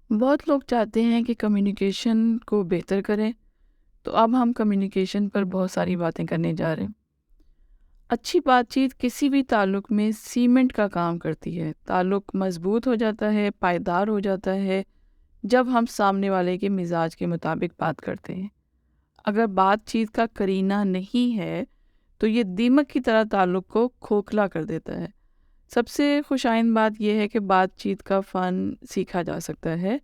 بہت لوگ چاہتے ہیں کہ کمیونیکیشن کو بہتر کریں، تو اب ہم کمیونیکیشن پر بہت ساری باتیں کرنے جا رہے ہیں۔ اچھی بات چیت کسی بھی تعلق میں سیمنٹ کا کام کرتی ہے۔ تعلق مضبوط ہو جاتا ہے، پائیدار ہو جاتا ہے جب ہم سامنے والے کے مزاج کے مطابق بات کرتے ہیں۔ اگر بات چیت کا کرینہ نہیں ہے تو یہ دیمک کی طرح تعلق کو کھوکھلا کر دیتا ہے۔ سب سے خوشائند بات یہ ہے کہ بات چیت کا فن سیکھا جا سکتا ہے۔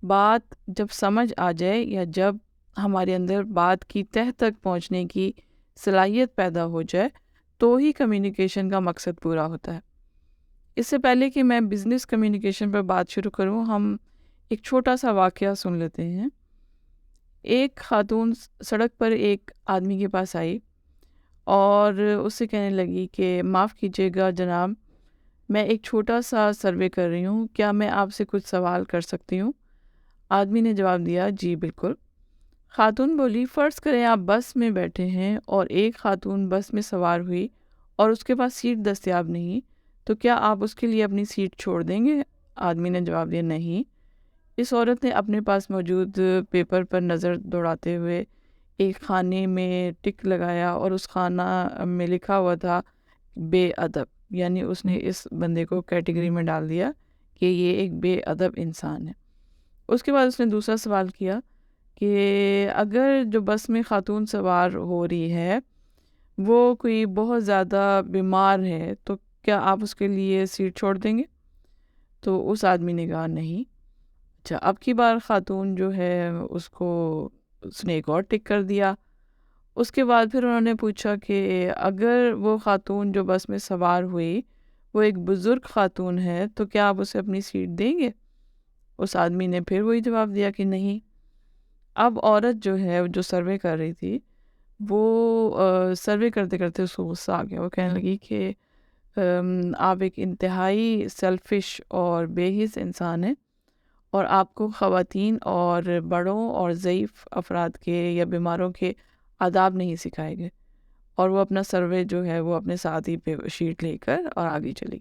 بات جب سمجھ آ جائے یا جب ہمارے اندر بات کی تہہ تک پہنچنے کی صلاحیت پیدا ہو جائے تو ہی کمیونیکیشن کا مقصد پورا ہوتا ہے۔ اس سے پہلے کہ میں بزنس کمیونیکیشن پر بات شروع کروں، ہم ایک چھوٹا سا واقعہ سن لیتے ہیں۔ ایک خاتون سڑک پر ایک آدمی کے پاس آئی اور اس سے کہنے لگی کہ معاف کیجیے گا جناب، میں ایک چھوٹا سا سروے کر رہی ہوں، کیا میں آپ سے کچھ سوال کر سکتی ہوں؟ آدمی نے جواب دیا، جی بالکل۔ خاتون بولی، فرض کریں آپ بس میں بیٹھے ہیں اور ایک خاتون بس میں سوار ہوئی اور اس کے پاس سیٹ دستیاب نہیں، تو کیا آپ اس کے لیے اپنی سیٹ چھوڑ دیں گے؟ آدمی نے جواب دیا، نہیں۔ اس عورت نے اپنے پاس موجود پیپر پر نظر دوڑاتے ہوئے ایک خانے میں ٹک لگایا اور اس خانہ میں لکھا ہوا تھا بے ادب، یعنی اس نے اس بندے کو کیٹیگری میں ڈال دیا کہ یہ ایک بے ادب انسان ہے۔ اس کے بعد اس نے دوسرا سوال کیا کہ اگر جو بس میں خاتون سوار ہو رہی ہے وہ کوئی بہت زیادہ بیمار ہے تو کیا آپ اس کے لیے سیٹ چھوڑ دیں گے؟ تو اس آدمی نے کہا نہیں۔ اچھا، اب کی بار خاتون جو ہے اس نے ایک اور ٹک کر دیا۔ اس کے بعد پھر انہوں نے پوچھا کہ اگر وہ خاتون جو بس میں سوار ہوئی وہ ایک بزرگ خاتون ہے تو کیا آپ اسے اپنی سیٹ دیں گے؟ اس آدمی نے پھر وہی جواب دیا کہ نہیں۔ اب عورت جو ہے جو سروے کر رہی تھی وہ سروے کرتے کرتے اس کو غصہ آ گیا۔ وہ کہنے لگی کہ آپ ایک انتہائی سیلفش اور بے حس انسان ہیں اور آپ کو خواتین اور بڑوں اور ضعیف افراد کے یا بیماروں کے آداب نہیں سکھائے گئے۔ اور وہ اپنا سروے جو ہے وہ اپنے ساتھ ہی پہ شیٹ لے کر اور آگے چلی گئی۔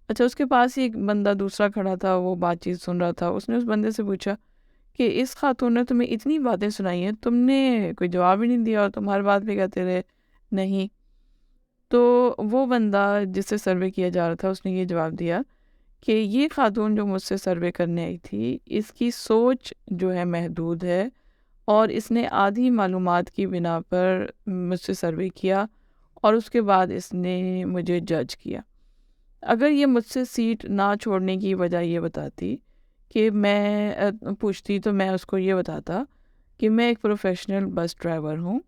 اچھا، اس کے پاس ہی ایک بندہ دوسرا کھڑا تھا، وہ بات چیت سن رہا تھا۔ اس نے اس بندے سے پوچھا کہ اس خاتون نے تمہیں اتنی باتیں سنائی ہیں، تم نے کوئی جواب ہی نہیں دیا اور تم ہر بات پہ کہتے رہے نہیں۔ تو وہ بندہ جس سے سروے کیا جا رہا تھا اس نے یہ جواب دیا کہ یہ خاتون جو مجھ سے سروے کرنے آئی تھی اس کی سوچ جو ہے محدود ہے اور اس نے آدھی معلومات کی بنا پر مجھ سے سروے کیا اور اس کے بعد اس نے مجھے جج کیا۔ اگر یہ مجھ سے سیٹ نہ چھوڑنے کی وجہ یہ بتاتی کہ میں پوچھتی تو میں اس کو یہ بتاتا کہ میں ایک پروفیشنل بس ڈرائیور ہوں،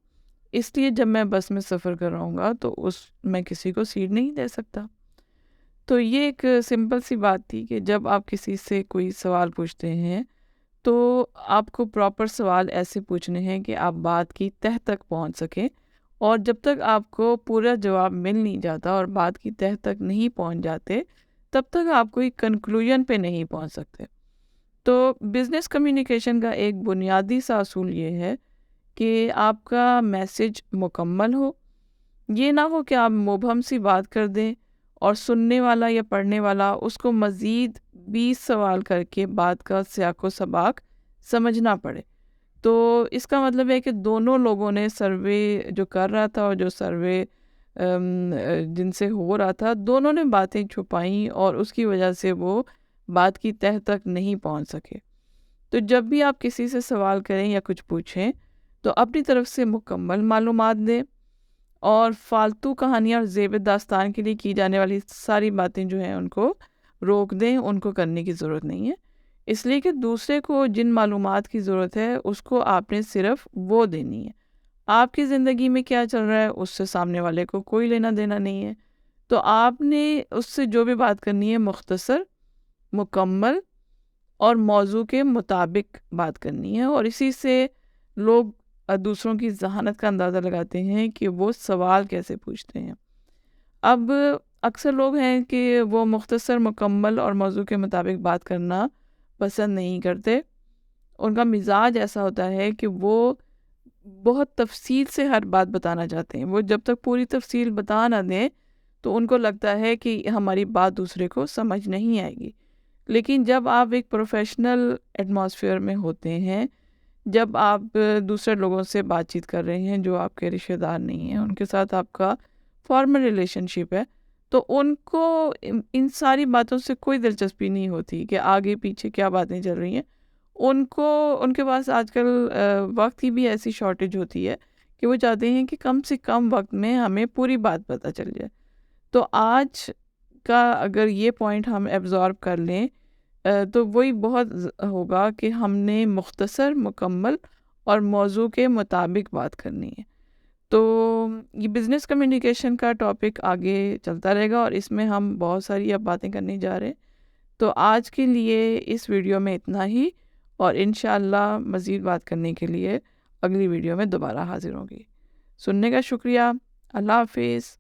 اس لیے جب میں بس میں سفر کر رہا ہوں گا تو میں کسی کو سیٹ نہیں دے سکتا۔ تو یہ ایک سمپل سی بات تھی کہ جب آپ کسی سے کوئی سوال پوچھتے ہیں تو آپ کو پراپر سوال ایسے پوچھنے ہیں کہ آپ بات کی تہہ تک پہنچ سکیں، اور جب تک آپ کو پورا جواب مل نہیں جاتا اور بات کی تہہ تک نہیں پہنچ جاتے تب تک آپ کوئی کنکلوژن پہ نہیں پہنچ سکتے۔ تو بزنس کمیونیکیشن کا ایک بنیادی سا اصول یہ ہے کہ آپ کا میسج مکمل ہو۔ یہ نہ ہو کہ آپ مبہم سی بات کر دیں اور سننے والا یا پڑھنے والا اس کو مزید 20 سوال کر کے بات کا سیاق و سباق سمجھنا پڑے۔ تو اس کا مطلب ہے کہ دونوں لوگوں نے سروے جو کر رہا تھا اور جو سروے جن سے ہو رہا تھا، دونوں نے باتیں چھپائیں اور اس کی وجہ سے وہ بات کی تہہ تک نہیں پہنچ سکے۔ تو جب بھی آپ کسی سے سوال کریں یا کچھ پوچھیں تو اپنی طرف سے مکمل معلومات دیں اور فالتو کہانیاں اور زیب داستان کے لیے کی جانے والی ساری باتیں جو ہیں ان کو روک دیں، ان کو کرنے کی ضرورت نہیں ہے، اس لیے کہ دوسرے کو جن معلومات کی ضرورت ہے اس کو آپ نے صرف وہ دینی ہے۔ آپ کی زندگی میں کیا چل رہا ہے اس سے سامنے والے کو کوئی لینا دینا نہیں ہے، تو آپ نے اس سے جو بھی بات کرنی ہے مختصر، مکمل اور موضوع کے مطابق بات کرنی ہے، اور اسی سے لوگ دوسروں کی ذہانت کا اندازہ لگاتے ہیں کہ وہ سوال کیسے پوچھتے ہیں۔ اب اکثر لوگ ہیں کہ وہ مختصر، مکمل اور موضوع کے مطابق بات کرنا پسند نہیں کرتے۔ ان کا مزاج ایسا ہوتا ہے کہ وہ بہت تفصیل سے ہر بات بتانا چاہتے ہیں۔ وہ جب تک پوری تفصیل بتا نہ دیں تو ان کو لگتا ہے کہ ہماری بات دوسرے کو سمجھ نہیں آئے گی۔ لیکن جب آپ ایک پروفیشنل ایٹماسفیئر میں ہوتے ہیں، جب آپ دوسرے لوگوں سے بات چیت کر رہے ہیں جو آپ کے رشتہ دار نہیں ہیں، ان کے ساتھ آپ کا فارمل ریلیشن شپ ہے، تو ان کو ان ساری باتوں سے کوئی دلچسپی نہیں ہوتی کہ آگے پیچھے کیا باتیں چل رہی ہیں۔ ان کے پاس آج کل وقت کی بھی ایسی شارٹیج ہوتی ہے کہ وہ چاہتے ہیں کہ کم سے کم وقت میں ہمیں پوری بات پتہ چل جائے۔ تو آج کا اگر یہ پوائنٹ ہم ایبزارب کر لیں تو وہی بہت ہوگا کہ ہم نے مختصر، مکمل اور موضوع کے مطابق بات کرنی ہے۔ تو یہ بزنس کمیونیکیشن کا ٹاپک آگے چلتا رہے گا اور اس میں ہم بہت ساری اب باتیں کرنے جا رہے ہیں۔ تو آج کے لیے اس ویڈیو میں اتنا ہی، اور انشاءاللہ مزید بات کرنے کے لیے اگلی ویڈیو میں دوبارہ حاضر ہوں گی۔ سننے کا شکریہ۔ اللہ حافظ۔